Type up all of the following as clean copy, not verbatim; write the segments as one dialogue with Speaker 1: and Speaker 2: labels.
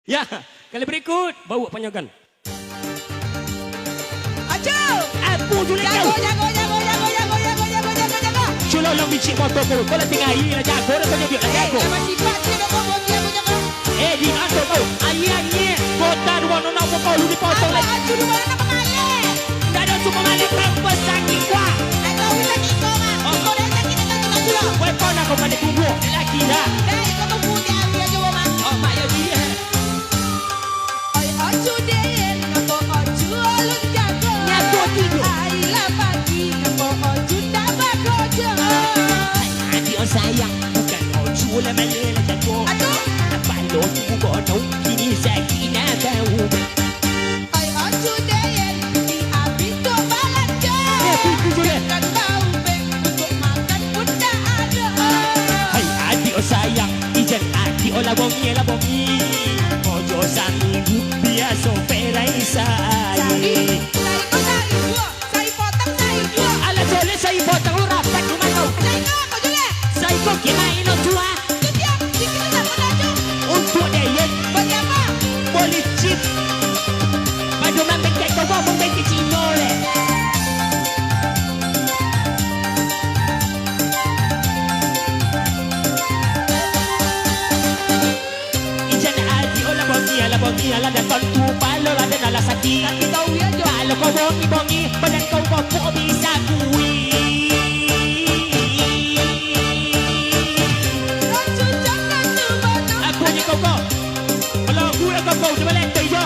Speaker 1: Ya, kali berikut bawa panyagan.
Speaker 2: Acu.
Speaker 1: Apa tu
Speaker 2: Jago,
Speaker 1: kau?
Speaker 2: jago, jago, jago, jago, jago, jago, jago, jago.
Speaker 1: Sulah lang bicik motor kau. Kau latih air lah jago, dah kau jadi lah jago.
Speaker 2: Nama sifat dia kau bawa jago, jago.
Speaker 1: Di atas kau. Ayah, kota dua nona kau lu dipotong
Speaker 2: Apa
Speaker 1: lagi.
Speaker 2: acu dua nak mengalir?
Speaker 1: Dah ada cuma malik kau sakit kuat.
Speaker 2: Nak kau sakit kau mah. Kau dah sakit nak kau acu dah.
Speaker 1: Kau kau nak kau pada tubuh lelaki dah.
Speaker 2: Dah kau tunggu dia dia coba mah.
Speaker 1: Oh, mak ya dia.
Speaker 2: Ai acu dia, kau acu alun jago.
Speaker 1: Nyatu tidur.
Speaker 2: Ai lah pagi, kau acu dah bekerja.
Speaker 1: Hati oh sayang, bukan ojo lah malik lah jago.
Speaker 2: Acu.
Speaker 1: Balon tubuh kau kini sakit nak tahu.
Speaker 2: Ai acu dia, di habis tu belanja.
Speaker 1: Pergi je.
Speaker 2: Kan tahu beg untuk makan pun tak ada.
Speaker 1: Hai adik oh sayang, ijan adik oh labongi labongi. Ojo saminggu biasa perai
Speaker 2: Cari,
Speaker 1: saya.
Speaker 2: cari dua, cari potong, cari dua.
Speaker 1: Ala boleh saya potong lu rapat rumah kau.
Speaker 2: Cari kau juga.
Speaker 1: Saya kau kimain no tua.
Speaker 2: Setiap kita tak pernah tu.
Speaker 1: Untuk dia
Speaker 2: Bagi apa?
Speaker 1: boleh chip. Padu membengkak kau bawa membengkak Cina le. Ijan adik oh labongi ala datang tu palo la dan ala sakit.
Speaker 2: Kaki tahu ya jo.
Speaker 1: Kalau kau bongi-bongi, badan kau bopok bisa kui.
Speaker 2: Acu jangan tu batu.
Speaker 1: Aku ni kau. Kalau aku nak kau, dia balik tu je.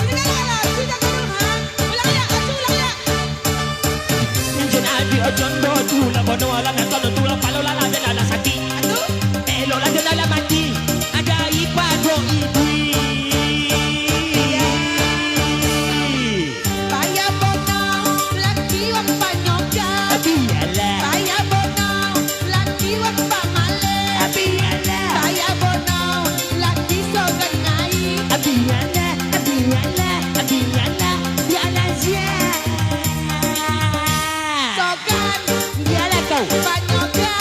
Speaker 2: Ini kan lah, acu jangan rumah. Ulang ya, acu ulang ya.
Speaker 1: Injen adik jondo tu lah bono ala nak kau tu lah palo lah dan ala sakit.
Speaker 2: Acu.
Speaker 1: Elo lah dan ala mati. Ada ibadah ibu.
Speaker 2: Payah bonau, laki wak panyoga.
Speaker 1: Biarlah,
Speaker 2: Payah bonau, laki wak pamale.
Speaker 1: biarlah,
Speaker 2: Payah bonau, laki sogan ngai.
Speaker 1: biarlah, biarlah je.
Speaker 2: Sogan,
Speaker 1: Biarlah kau.
Speaker 2: panyoga.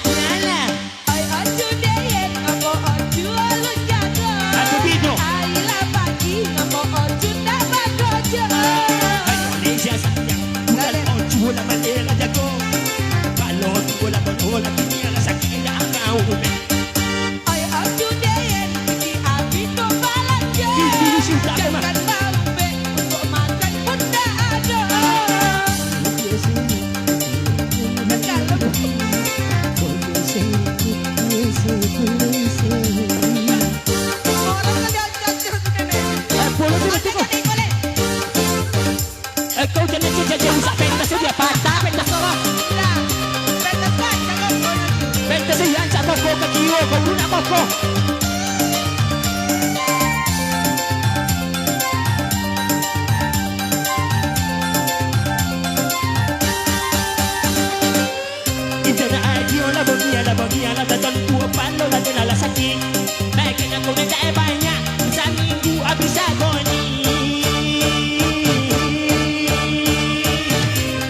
Speaker 1: Biarlah.
Speaker 2: Ai acu deyek, ngapa acu alun jaga.
Speaker 1: Aku tidur.
Speaker 2: Ai lah pagi, ngapa acu tak bekerja.
Speaker 1: Indonesia sayang, bukan ojo lah mandai lah jago. Kalau tu lah bono lah kini lah sakit dah kau.
Speaker 2: Ai acu deyek, di habis tu belanja.
Speaker 1: Ini sudah memang.
Speaker 2: Jangan bambe, untuk makan pun tak ada. Kalau orang ada jatuh tu nenek.
Speaker 1: Boleh tu
Speaker 2: Ada
Speaker 1: kau.
Speaker 2: nenek boleh.
Speaker 1: Kau jangan jauh usah pentas dia patah pentas kau.
Speaker 2: Lah, pentas kan, jangan kau.
Speaker 1: Pentas yang cak kau ke kio kau lu nak kau. Injana adio la bogia la datang tua palo la de la sakit. Bagian aku dah tak banyak. Seminggu habis agoni.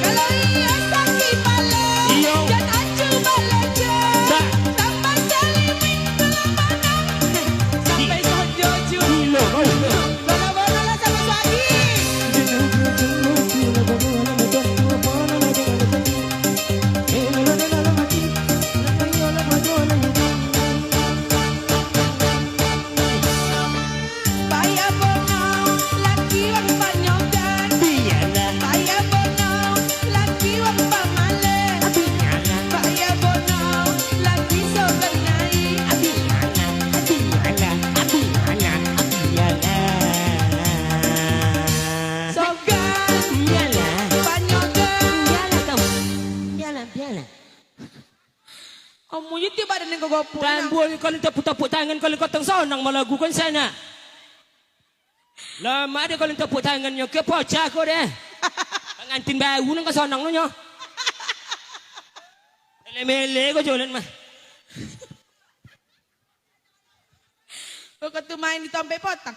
Speaker 2: Kalau ia sakit balik,
Speaker 1: Iyo.
Speaker 2: dan acu balik je.
Speaker 1: Tak.
Speaker 2: Tambah selimin belum mana. Sampai sojo-jo.
Speaker 1: Dilo kau.
Speaker 2: Bola-bola lah sama suami. Payah bonau, laki wak panyogan.
Speaker 1: Biarlah,
Speaker 2: Payah bonau, laki wak pamale.
Speaker 1: biarlah,
Speaker 2: Payah bonau, laki sogan nai.
Speaker 1: biarlah,
Speaker 2: Sogan,
Speaker 1: biarlah,
Speaker 2: panyogan.
Speaker 1: biarlah kau, biarlah.
Speaker 2: Kamu itu badan yang kau gopo.
Speaker 1: Dan boleh kalau tepuk tangan kalau kau teng sonang malagu kan sana. Lama ada kalau tepuk tangannya ke pocah kau deh. Pengantin baru nang kau sonang lu nyo. Mele kau jalan mah.
Speaker 2: Kau kata main di tompe potong.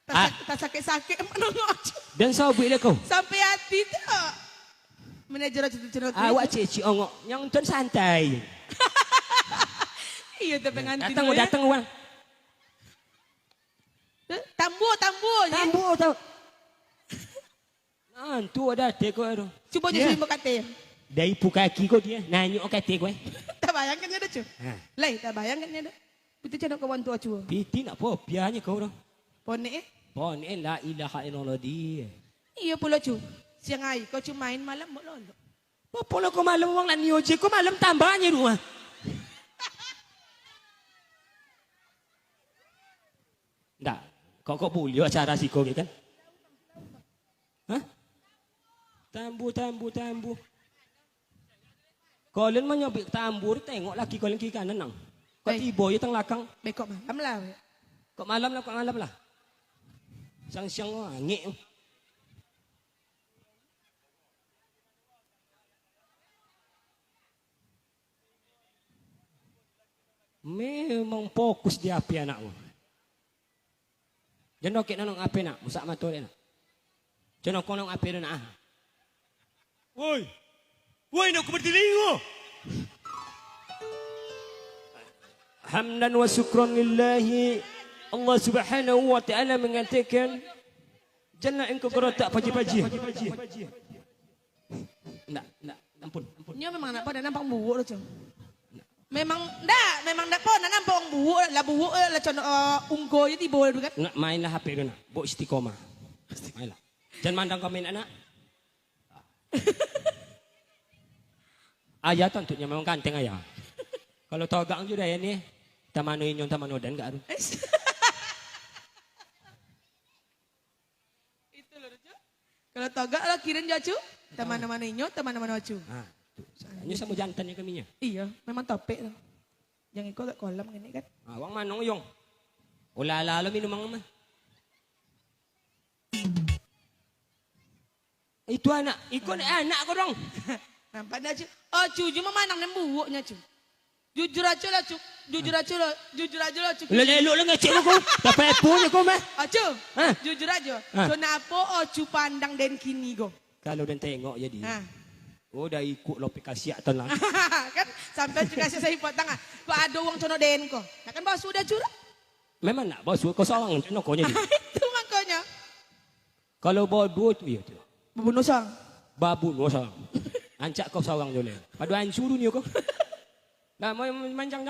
Speaker 1: Ah.
Speaker 2: Tak sakit-sakit menengok.
Speaker 1: Dan sabi dia kau.
Speaker 2: Sampai hati tak. Manajer cerita-cerita.
Speaker 1: Awak ceci ongok yang tuan santai.
Speaker 2: Iya tu pengantin.
Speaker 1: Datang orang.
Speaker 2: Tambu.
Speaker 1: Tambu tau. Tu ada teko tu.
Speaker 2: Cuba je suruh kata.
Speaker 1: Dari ibu kaki kau dia nanyuk kata kau.
Speaker 2: Tak bayangkan dia cu. Lai tak bayangkan dia. Itu cakap kawan tua cu.
Speaker 1: Piti nak apa? Biarnya kau tu.
Speaker 2: Ponek
Speaker 1: La ilaha illallah dia.
Speaker 2: Iya pula cu. Siang hari kau cuma main malam mau lolo.
Speaker 1: Apa lah kau malam orang nak niojek kau malam tambahnya rumah. Tak. Kau boleh acara si kau kan? Hah? Tambu. Kalian menyobik tambur, tengok lagi kalian kiri kanan nang. Kau tiba je tang lakang.
Speaker 2: Bekok malam lah.
Speaker 1: Kau malam lah. Siang angin. Memang fokus di api anakmu. Jangan okey nang api nak, musak mata dia nak. Jangan kau nang api dia nak. Woi nak bertilingo. Hamdan wa syukran lillahi. Allah Subhanahu wa taala mengatakan jangan engkau berotak paji-paji. Nak, ampun.
Speaker 2: Nya memang nak pada nampak buuk tu. Memang dak pun nak nampak buuk lah contoh ungko je tiba tu kan.
Speaker 1: Nak mainlah HP dia nak. Bok istiqomah. Mainlah. Jangan mandang komen anak. Ayah tentunya memang ganteng ayah. Kalau togang juga ya ni, tamano inyon tamano dan enggak ada.
Speaker 2: Itu loh cu. Kalau toga lo kirim jo cu. Tamano-mano inyo, tamano-mano cu.
Speaker 1: Ah, tu. Ini sama jantannya kaminya.
Speaker 2: Iya, memang topik tu. Yang ikut kat kolam gini kan.
Speaker 1: Wang manong yung. Ulala minum mah. Itu anak, ikut anak kau dong.
Speaker 2: Nampak dah cu. Oh cu, cuma manang dan buuknya cu. Jujur aja lah cu. Jujur aja lah cu.
Speaker 1: Lelok lah ngecek kau. Dapat punya kau mah.
Speaker 2: Oh cu, jujur aja. Kenapa oh cu pandang dan kini go?
Speaker 1: Kalau dan tengok jadi. Oh dah ikut lo kasih aton lah.
Speaker 2: Kan sampai juga saya potong ah. Kau ada uang cono den ko. Nak kan bos sudah curah.
Speaker 1: Memang nak bos kau sawang cono kau jadi.
Speaker 2: Itu makanya.
Speaker 1: Kalau bawa dua tu ya tu.
Speaker 2: Bunuh sang.
Speaker 1: Babu no sawang. Ancak kau sawang jole. Padu hancur dunia kau. Nah, main jang.